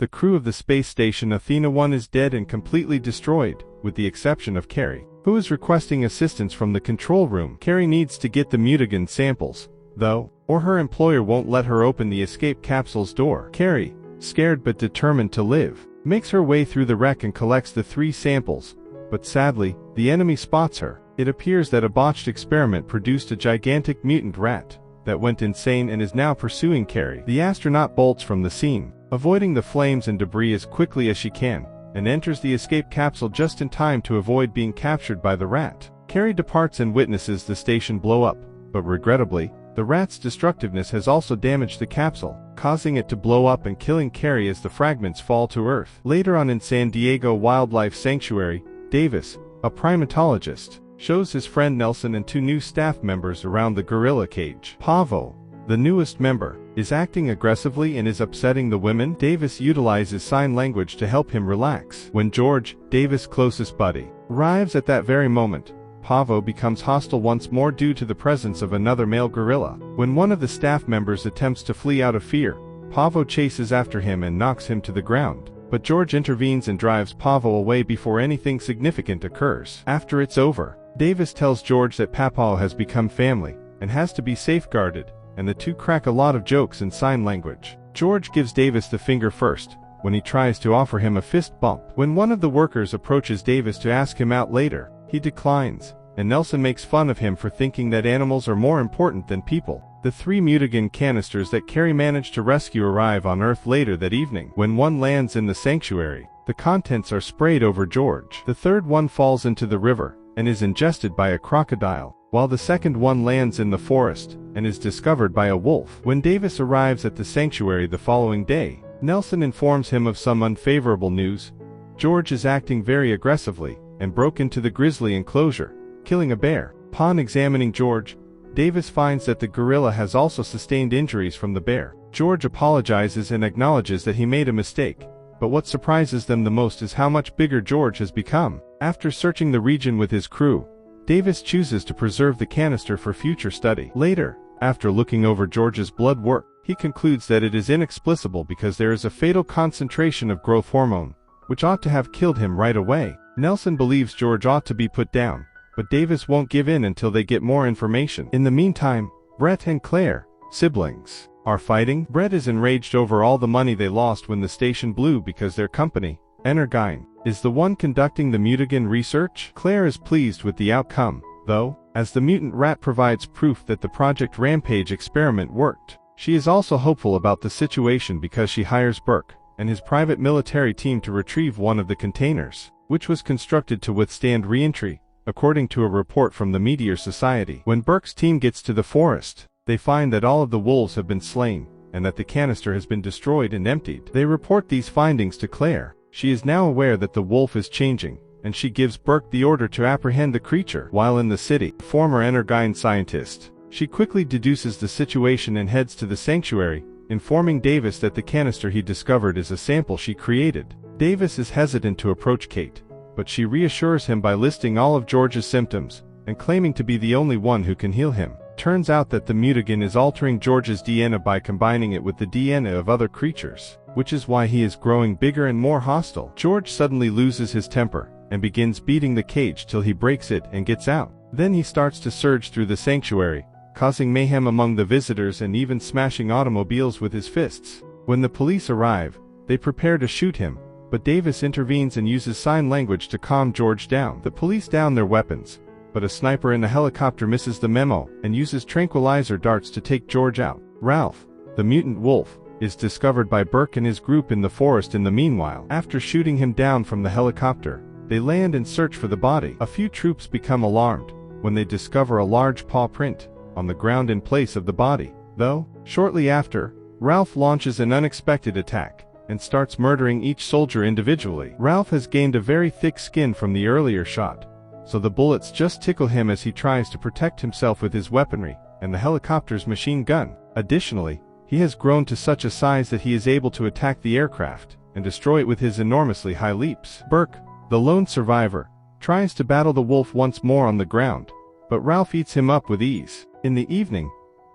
The crew of the space station Athena-1 is dead and completely destroyed, with the exception of Carrie, who is requesting assistance from the control room. Carrie needs to get the mutagen samples, though, or her employer won't let her open the escape capsule's door. Carrie, scared but determined to live, makes her way through the wreck and collects the 3 samples, but sadly, the enemy spots her. It appears that a botched experiment produced a gigantic mutant rat that went insane and is now pursuing Carrie. The astronaut bolts from the scene, avoiding the flames and debris as quickly as she can, and enters the escape capsule just in time to avoid being captured by the rat. Carrie departs and witnesses the station blow up, but regrettably, the rat's destructiveness has also damaged the capsule, causing it to blow up and killing Carrie as the fragments fall to Earth. Later on in San Diego Wildlife Sanctuary, Davis, a primatologist, shows his friend Nelson and 2 new staff members around the gorilla cage. Pavo, the newest member, is acting aggressively and is upsetting the women. Davis utilizes sign language to help him relax. When George, Davis' closest buddy, arrives at that very moment, Pavo becomes hostile once more due to the presence of another male gorilla. When one of the staff members attempts to flee out of fear, Pavo chases after him and knocks him to the ground. But George intervenes and drives Pavo away before anything significant occurs. After it's over, Davis tells George that Papaw has become family and has to be safeguarded, and the 2 crack a lot of jokes in sign language. George gives Davis the finger first, when he tries to offer him a fist bump. When one of the workers approaches Davis to ask him out later, he declines, and Nelson makes fun of him for thinking that animals are more important than people. The 3 mutagen canisters that Carrie managed to rescue arrive on Earth later that evening. When one lands in the sanctuary, the contents are sprayed over George. The third one falls into the river and is ingested by a crocodile, while the second one lands in the forest and is discovered by a wolf. When Davis arrives at the sanctuary the following day, Nelson informs him of some unfavorable news. George is acting very aggressively and broke into the grizzly enclosure, killing a bear. Upon examining George, Davis finds that the gorilla has also sustained injuries from the bear. George apologizes and acknowledges that he made a mistake, but what surprises them the most is how much bigger George has become. After searching the region with his crew, Davis chooses to preserve the canister for future study. Later, after looking over George's blood work, he concludes that it is inexplicable because there is a fatal concentration of growth hormone, which ought to have killed him right away. Nelson believes George ought to be put down, but Davis won't give in until they get more information. In the meantime, Brett and Claire, siblings, are fighting. Brett is enraged over all the money they lost when the station blew because their company, Energyne, is the one conducting the mutagen research. Claire is pleased with the outcome, though, as the mutant rat provides proof that the Project Rampage experiment worked. She is also hopeful about the situation because she hires Burke and his private military team to retrieve one of the containers, which was constructed to withstand re-entry, according to a report from the Meteor Society. When Burke's team gets to the forest, they find that all of the wolves have been slain, and that the canister has been destroyed and emptied. They report these findings to Claire. She is now aware that the wolf is changing, and she gives Burke the order to apprehend the creature. While in the city, former Energyne scientist, she quickly deduces the situation and heads to the sanctuary, informing Davis that the canister he discovered is a sample she created. Davis is hesitant to approach Kate, but she reassures him by listing all of George's symptoms, and claiming to be the only one who can heal him. Turns out that the mutagen is altering George's DNA by combining it with the DNA of other creatures, which is why he is growing bigger and more hostile. George suddenly loses his temper, and begins beating the cage till he breaks it and gets out. Then he starts to surge through the sanctuary, causing mayhem among the visitors and even smashing automobiles with his fists. When the police arrive, they prepare to shoot him, but Davis intervenes and uses sign language to calm George down. The police down their weapons, but a sniper in a helicopter misses the memo and uses tranquilizer darts to take George out. Ralph, the mutant wolf, is discovered by Burke and his group in the forest in the meanwhile. After shooting him down from the helicopter, they land and search for the body. A few troops become alarmed when they discover a large paw print on the ground in place of the body, though, shortly after, Ralph launches an unexpected attack and starts murdering each soldier individually. Ralph has gained a very thick skin from the earlier shot, so the bullets just tickle him as he tries to protect himself with his weaponry and the helicopter's machine gun. Additionally, he has grown to such a size that he is able to attack the aircraft and destroy it with his enormously high leaps. Burke, the lone survivor, tries to battle the wolf once more on the ground, but Ralph eats him up with ease. In the evening,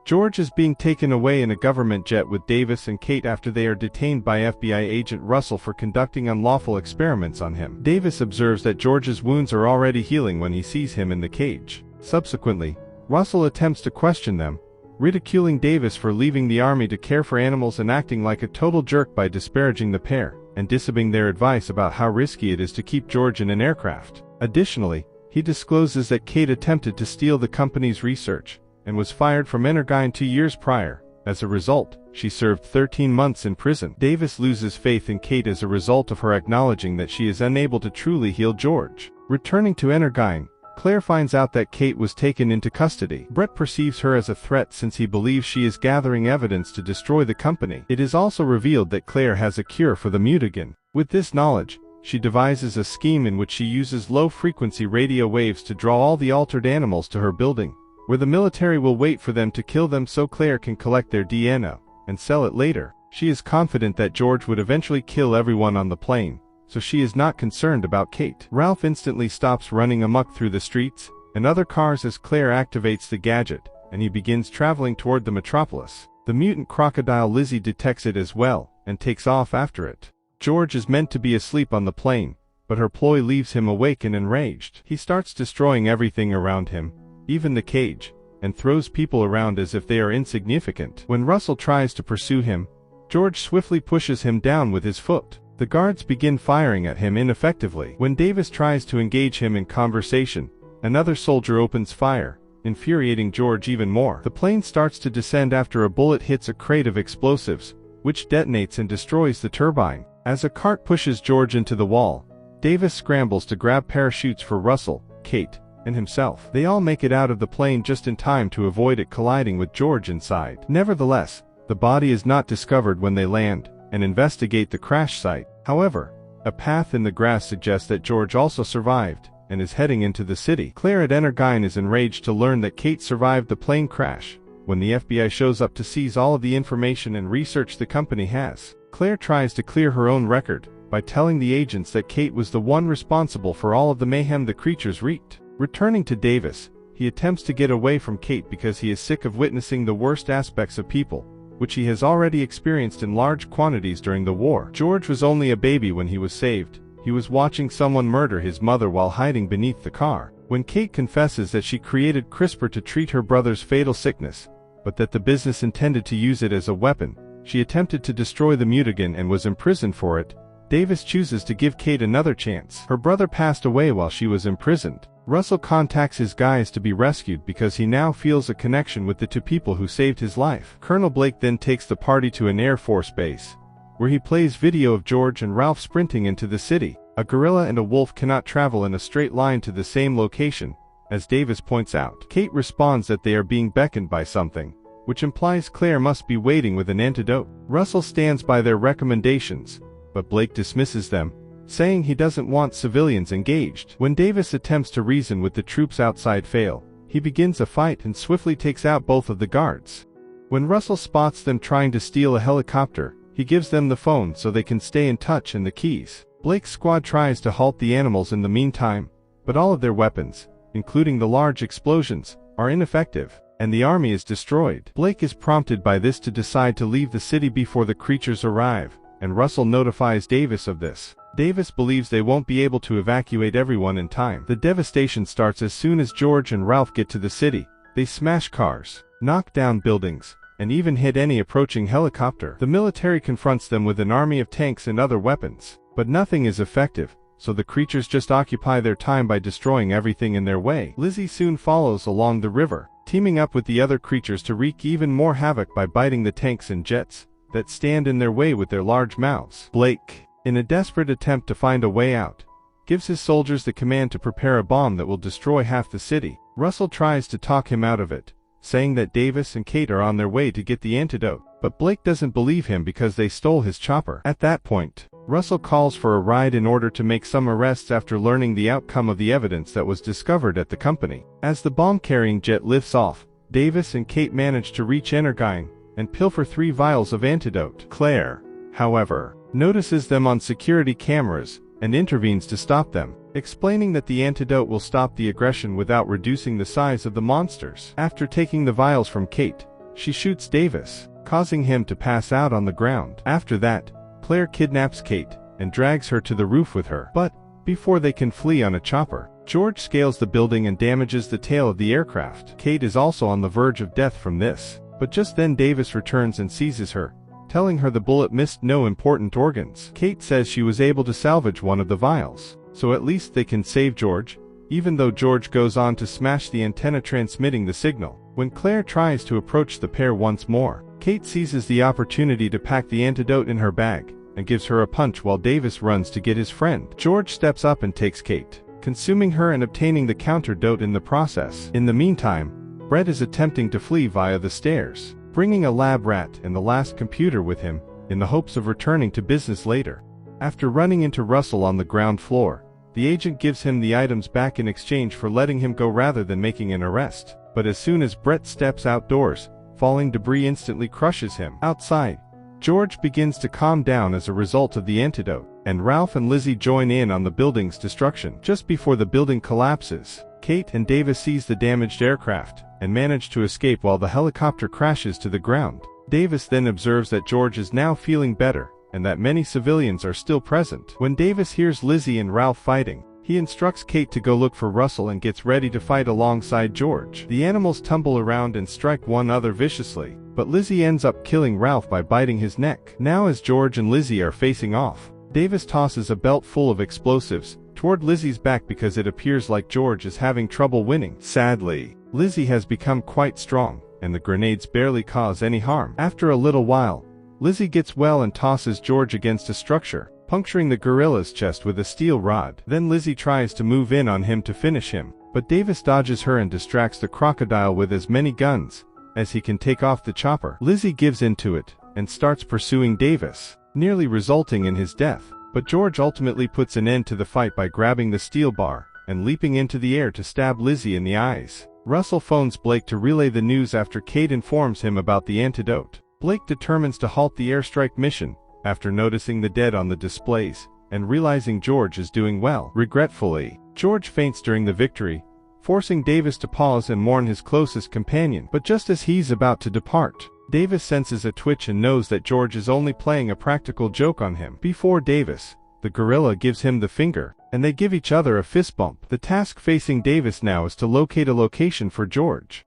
George is being taken away in a government jet with Davis and Kate after they are detained by FBI agent Russell for conducting unlawful experiments on him. Davis observes that George's wounds are already healing when he sees him in the cage. Subsequently, Russell attempts to question them, ridiculing Davis for leaving the army to care for animals and acting like a total jerk by disparaging the pair, and disobeying their advice about how risky it is to keep George in an aircraft. Additionally, he discloses that Kate attempted to steal the company's research, and was fired from Energyne 2 years prior. As a result, she served 13 months in prison. Davis loses faith in Kate as a result of her acknowledging that she is unable to truly heal George. Returning to Energyne, Claire finds out that Kate was taken into custody. Brett perceives her as a threat since he believes she is gathering evidence to destroy the company. It is also revealed that Claire has a cure for the mutagen. With this knowledge, she devises a scheme in which she uses low-frequency radio waves to draw all the altered animals to her building, where the military will wait for them to kill them so Claire can collect their DNA and sell it later. She is confident that George would eventually kill everyone on the plane, so she is not concerned about Kate. Ralph instantly stops running amok through the streets and other cars as Claire activates the gadget, and he begins traveling toward the metropolis. The mutant crocodile Lizzie detects it as well, and takes off after it. George is meant to be asleep on the plane, but her ploy leaves him awake and enraged. He starts destroying everything around him, even the cage, and throws people around as if they are insignificant. When Russell tries to pursue him, George swiftly pushes him down with his foot. The guards begin firing at him ineffectively. When Davis tries to engage him in conversation, another soldier opens fire, infuriating George even more. The plane starts to descend after a bullet hits a crate of explosives, which detonates and destroys the turbine. As a cart pushes George into the wall, Davis scrambles to grab parachutes for Russell, Kate, and himself. They all make it out of the plane just in time to avoid it colliding with George inside. Nevertheless, the body is not discovered when they land and investigate the crash site. However, a path in the grass suggests that George also survived and is heading into the city. Claire at Energyne is enraged to learn that Kate survived the plane crash. When the FBI shows up to seize all of the information and research the company has, Claire tries to clear her own record by telling the agents that Kate was the one responsible for all of the mayhem the creatures wreaked. Returning to Davis, he attempts to get away from Kate because he is sick of witnessing the worst aspects of people, which he has already experienced in large quantities during the war. George was only a baby when he was saved. He was watching someone murder his mother while hiding beneath the car. When Kate confesses that she created CRISPR to treat her brother's fatal sickness, but that the business intended to use it as a weapon, she attempted to destroy the mutagen and was imprisoned for it. Davis chooses to give Kate another chance. Her brother passed away while she was imprisoned. Russell contacts his guys to be rescued because he now feels a connection with the two people who saved his life. Colonel Blake then takes the party to an Air Force base, where he plays video of George and Ralph sprinting into the city. A gorilla and a wolf cannot travel in a straight line to the same location, as Davis points out. Kate responds that they are being beckoned by something, which implies Claire must be waiting with an antidote. Russell stands by their recommendations, but Blake dismisses them, saying he doesn't want civilians engaged. When Davis attempts to reason with the troops outside fail, he begins a fight and swiftly takes out both of the guards. When Russell spots them trying to steal a helicopter, he gives them the phone so they can stay in touch and the keys. Blake's squad tries to halt the animals in the meantime, but all of their weapons, including the large explosions, are ineffective, and the army is destroyed. Blake is prompted by this to decide to leave the city before the creatures arrive, and Russell notifies Davis of this. Davis believes they won't be able to evacuate everyone in time. The devastation starts as soon as George and Ralph get to the city. They smash cars, knock down buildings, and even hit any approaching helicopter. The military confronts them with an army of tanks and other weapons, but nothing is effective, so the creatures just occupy their time by destroying everything in their way. Lizzie soon follows along the river, teaming up with the other creatures to wreak even more havoc by biting the tanks and jets that stand in their way with their large mouths. Blake, in a desperate attempt to find a way out, gives his soldiers the command to prepare a bomb that will destroy half the city. Russell tries to talk him out of it, saying that Davis and Kate are on their way to get the antidote, but Blake doesn't believe him because they stole his chopper. At that point, Russell calls for a ride in order to make some arrests after learning the outcome of the evidence that was discovered at the company. As the bomb-carrying jet lifts off, Davis and Kate manage to reach Energyne and pilfer 3 vials of antidote. Claire, however, notices them on security cameras and intervenes to stop them, explaining that the antidote will stop the aggression without reducing the size of the monsters. After taking the vials from Kate, she shoots Davis, causing him to pass out on the ground. After that, Claire kidnaps Kate and drags her to the roof with her. But before they can flee on a chopper, George scales the building and damages the tail of the aircraft. Kate is also on the verge of death from this, but just then Davis returns and seizes her, telling her the bullet missed no important organs. Kate says she was able to salvage one of the vials, so at least they can save George, even though George goes on to smash the antenna transmitting the signal. When Claire tries to approach the pair once more, Kate seizes the opportunity to pack the antidote in her bag and gives her a punch while Davis runs to get his friend. George steps up and takes Kate, consuming her and obtaining the counterdote in the process. In the meantime, Brett is attempting to flee via the stairs, bringing a lab rat and the last computer with him, in the hopes of returning to business later. After running into Russell on the ground floor, the agent gives him the items back in exchange for letting him go rather than making an arrest. But as soon as Brett steps outdoors, falling debris instantly crushes him. Outside, George begins to calm down as a result of the antidote, and Ralph and Lizzie join in on the building's destruction. Just before the building collapses, Kate and Davis seize the damaged aircraft and manage to escape while the helicopter crashes to the ground. Davis then observes that George is now feeling better and that many civilians are still present. When Davis hears Lizzie and Ralph fighting, he instructs Kate to go look for Russell and gets ready to fight alongside George. The animals tumble around and strike one another viciously, but Lizzie ends up killing Ralph by biting his neck. Now as George and Lizzie are facing off, Davis tosses a belt full of explosives toward Lizzie's back because it appears like George is having trouble winning. Sadly, Lizzie has become quite strong, and the grenades barely cause any harm. After a little while, Lizzie gets well and tosses George against a structure, puncturing the gorilla's chest with a steel rod. Then Lizzie tries to move in on him to finish him, but Davis dodges her and distracts the crocodile with as many guns as he can take off the chopper. Lizzie gives in to it and starts pursuing Davis, nearly resulting in his death. But George ultimately puts an end to the fight by grabbing the steel bar and leaping into the air to stab Lizzie in the eyes. Russell phones Blake to relay the news after Kate informs him about the antidote. Blake determines to halt the airstrike mission after noticing the dead on the displays and realizing George is doing well. Regretfully, George faints during the victory, forcing Davis to pause and mourn his closest companion. But just as he's about to depart, Davis senses a twitch and knows that George is only playing a practical joke on him. Before Davis, the gorilla gives him the finger, and they give each other a fist bump. The task facing Davis now is to locate a location for George.